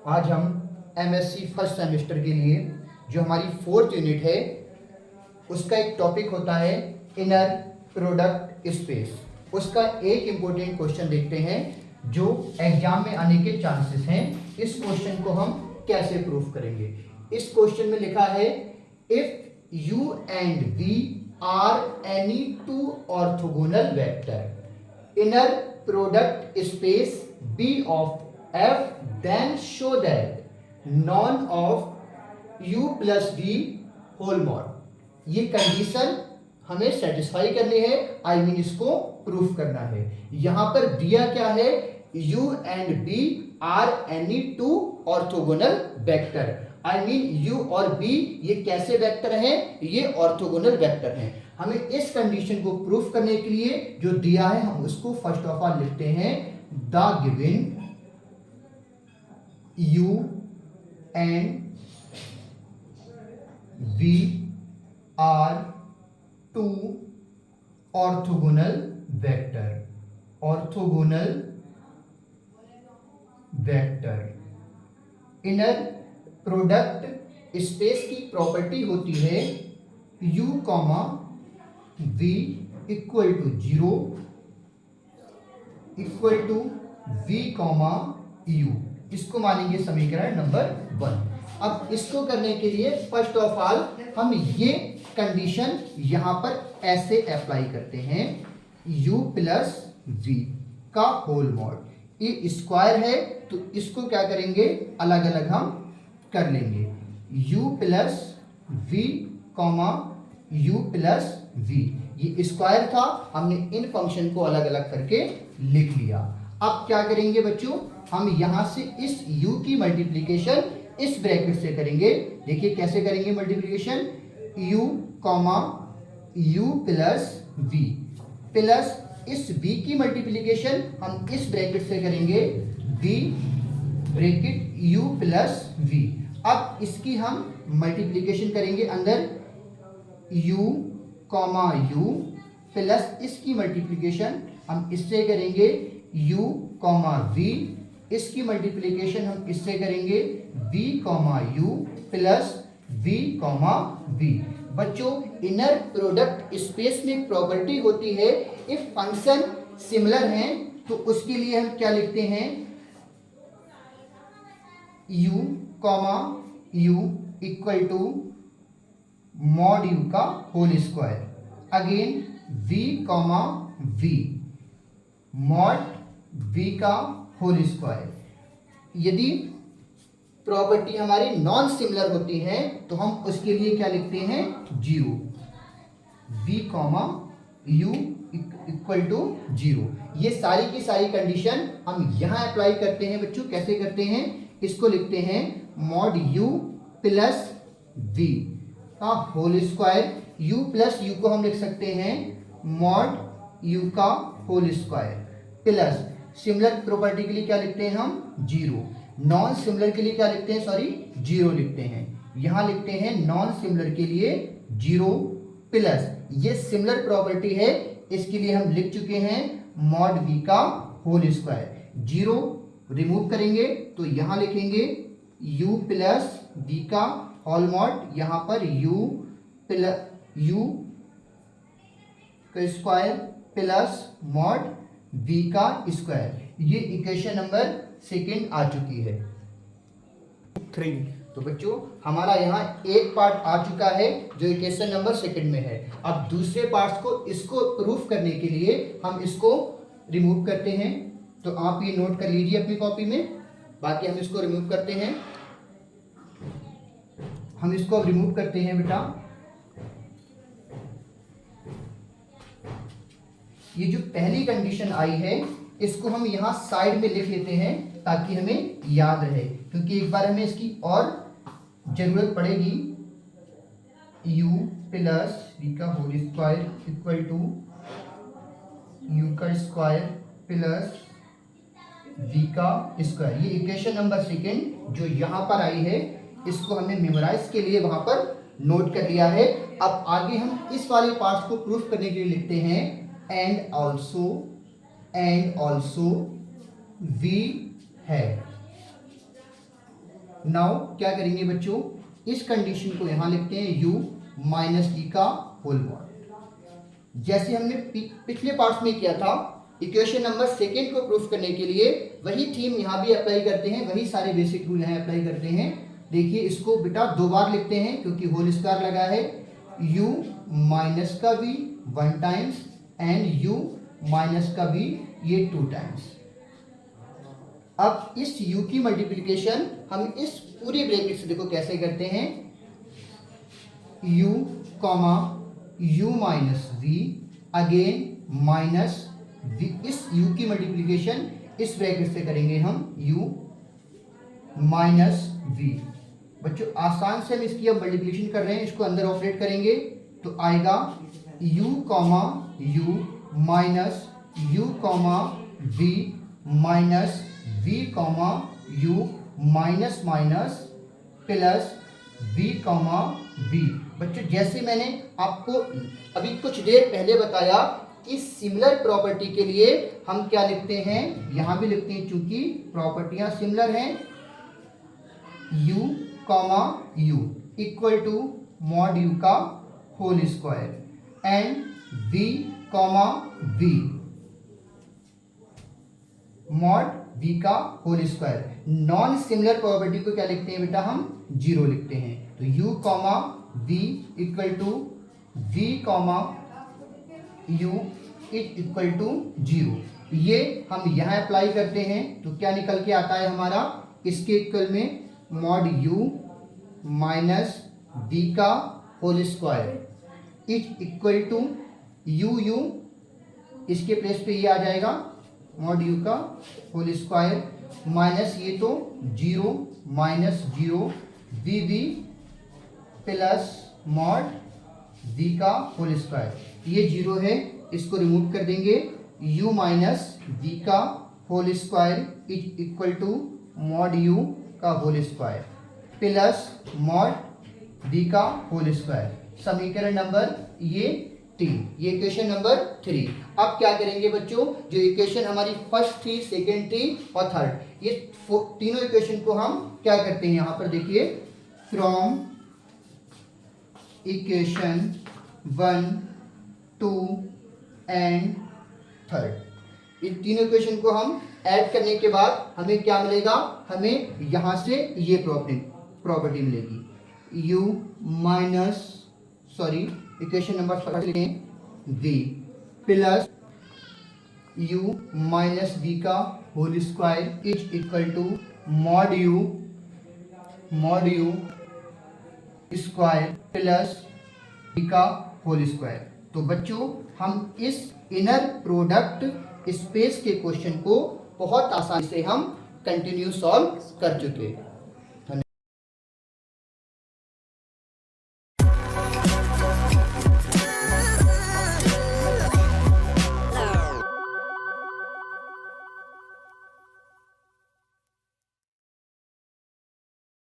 आज हम MSc first semester के लिए जो हमारी 4th यूनिट है उसका एक टॉपिक होता है इनर प्रोडक्ट स्पेस। उसका एक इम्पोर्टेंट क्वेश्चन देखते हैं जो एग्जाम में आने के चांसेस हैं। इस क्वेश्चन को हम कैसे प्रूव करेंगे। इस क्वेश्चन में लिखा है if U and V are any two orthogonal vector inner product space B of f then show that none of u plus v whole mod। ये कंडीशन हमें सेटिस्फाई करनी है, आई मीन इसको प्रूफ करना है। यहां पर दिया क्या है, u and v are any two orthogonal vector. I mean u और v ये कैसे वेक्टर हैं, ये ऑर्थोगोनल वेक्टर हैं। हमें इस कंडीशन को प्रूफ करने के लिए जो दिया है हम उसको फर्स्ट ऑफ ऑल लिखते हैं the given u and v are two orthogonal vector inner product space की प्रॉपर्टी होती है u v equal to 0 equal to v u। इसको मानेंगे समीकरण नंबर 1। अब इसको करने के लिए फर्स्ट ऑफ ऑल हम ये कंडीशन यहां पर ऐसे अप्लाई करते हैं u प्लस v का होल मॉड। ये स्क्वायर है तो इसको क्या करेंगे, अलग अलग हम कर लेंगे। u plus v u plus v ये स्क्वायर था, हमने इन फंक्शन को अलग अलग करके लिख लिया। अब क्या करेंगे बच्चों, हम यहां से इस u की मल्टीप्लीकेशन इस ब्रैकेट से करेंगे। देखिए कैसे करेंगे multiplication, u plus v plus इस v की मल्टीप्लीकेशन हम इस ब्रैकेट से करेंगे v bracket u plus v। अब इसकी हम मल्टीप्लीकेशन करेंगे अंदर u प्लस इसकी मल्टीप्लीकेशन हम इससे करेंगे u v, इसकी मल्टीप्लीकेशन हम इससे करेंगे v u plus v v। बच्चों इनर प्रोडक्ट स्पेस में एक प्रॉपर्टी होती है इफ फंक्शन सिमिलर हैं तो उसके लिए हम क्या लिखते हैं u equal to mod u का whole square, again v mod v का होल स्क्वायर। यदि प्रॉपर्टी हमारी नॉन सिमिलर होती है तो हम उसके लिए क्या लिखते हैं 0 v u इक्वल टू 0। ये सारी की सारी कंडीशन हम यहां अप्लाई करते हैं बच्चों। कैसे करते हैं, इसको लिखते हैं मॉड u प्लस v का whole square. u plus u को हम लिख सकते हैं मॉड u का whole square plus similar property के लिए क्या लिखते हैं हम 0, नॉन सिमिलर के लिए क्या लिखते हैं, सॉरी 0 लिखते हैं। यहां लिखते हैं नॉन सिमिलर के लिए 0 प्लस ये सिमिलर प्रॉपर्टी है, इसके लिए हम लिख चुके हैं मॉड v का होल स्क्वायर। 0 रिमूव करेंगे तो यहां लिखेंगे u प्लस v का होल मॉड, यहां पर u का स्क्वायर प्लस मॉड v का स्क्वायर। ये इक्वेशन नंबर 2 आ चुकी है 3। तो बच्चों हमारा यहाँ एक पार्ट आ चुका है जो इक्वेशन नंबर 2 में है। अब दूसरे पार्ट्स को इसको प्रूफ करने के लिए हम इसको रिमूव करते हैं। तो आप ये नोट कर लीजिए अपनी कॉपी में, बाकी हम इसको रिमूव करते हैं। हम इसको रिमूव करते हैं बेटा। ये जो पहली कंडीशन आई है इसको हम यहाँ साइड में लिख लेते हैं ताकि हमें याद रहे, क्योंकि एक बार हमें इसकी और जरूरत पड़ेगी। u प्लस v का whole square equal to u का स्क्वायर प्लस v का स्क्वायर। ये इक्वेशन नंबर 2 जो यहाँ पर आई है इसको हमने मेमोराइज के लिए वहां पर नोट कर लिया है। अब आगे हम इस वाले पार्ट को प्रूफ करने के लिए लिखते हैं एंड ऑल्सो v है। नाउ क्या करेंगे बच्चों, इस कंडीशन को यहां लिखते हैं u माइनस डी का होल मॉड। जैसे हमने पिछले पार्ट में किया था, इक्वेशन नंबर सेकेंड को प्रूफ करने के लिए वही थीम यहाँ भी अप्लाई करते हैं, वही सारे बेसिक रूल यहाँ अप्लाई करते हैं। देखिए इसको बेटा दो बार लिखते हैं क्योंकि होल स्क्वायर लगा है, u माइनस का v 1 times and u minus का v ये 2 टाइम्स। अब इस u की मल्टीप्लिकेशन हम इस पूरे ब्रैकेट से देखो कैसे करते हैं, u comma u minus v again minus v, इस u की मल्टीप्लिकेशन इस ब्रैकेट से करेंगे हम u माइनस v। बच्चों आसान से हम इसकी अब मल्टीप्लिकेशन कर रहे हैं, इसको अंदर ऑपरेट करेंगे तो आएगा u comma u minus u comma v minus v comma u minus minus plus v comma v। बच्चों जैसे मैंने आपको अभी कुछ देर पहले बताया कि सिमिलर प्रॉपर्टी के लिए हम क्या लिखते हैं, यहां भी लिखते हैं चूंकि प्रॉपर्टियां सिमिलर हैं, u comma u equal to mod u का whole square and v comma v mod v का whole square. Non similar property को क्या लिखते हैं बेटा, हम जीरो लिखते हैं। तो u comma v equal to v comma u is equal to zero. ये हम यहाँ अप्लाई करते हैं तो क्या निकल के आता है हमारा, इसके इक्वल में मॉड u माइनस v का whole square is equal to u इसके प्लेस पे ये आ जाएगा मॉड u का होल स्क्वायर माइनस ये तो zero minus zero v plus mod v का होल स्क्वायर, ये जीरो है इसको रिमूव कर देंगे, u माइनस v का whole square is equal to mod u का whole square plus mod v का होल स्क्वायर। समीकरण नंबर ये 3, ये इक्वेशन नंबर 3। अब क्या करेंगे बच्चों, जो इक्वेशन हमारी फर्स्ट थी, सेकेंड थी और थर्ड, ये तीनों इक्वेशन को हम क्या करते हैं, यहां पर देखिए फ्रॉम इक्वेशन 1 2 एंड थर्ड, इन तीनों इक्वेशन को हम ऐड करने के बाद हमें क्या मिलेगा, हमें यहां से ये प्रॉपर्टी मिलेगी u minus equation number first लिखें v plus u minus v का whole square is equal to mod u square plus v का होल स्क्वायर। तो बच्चों हम इस इनर प्रोडक्ट स्पेस के क्वेश्चन को बहुत आसानी से हम कंटिन्यू सॉल्व कर चुके हैं।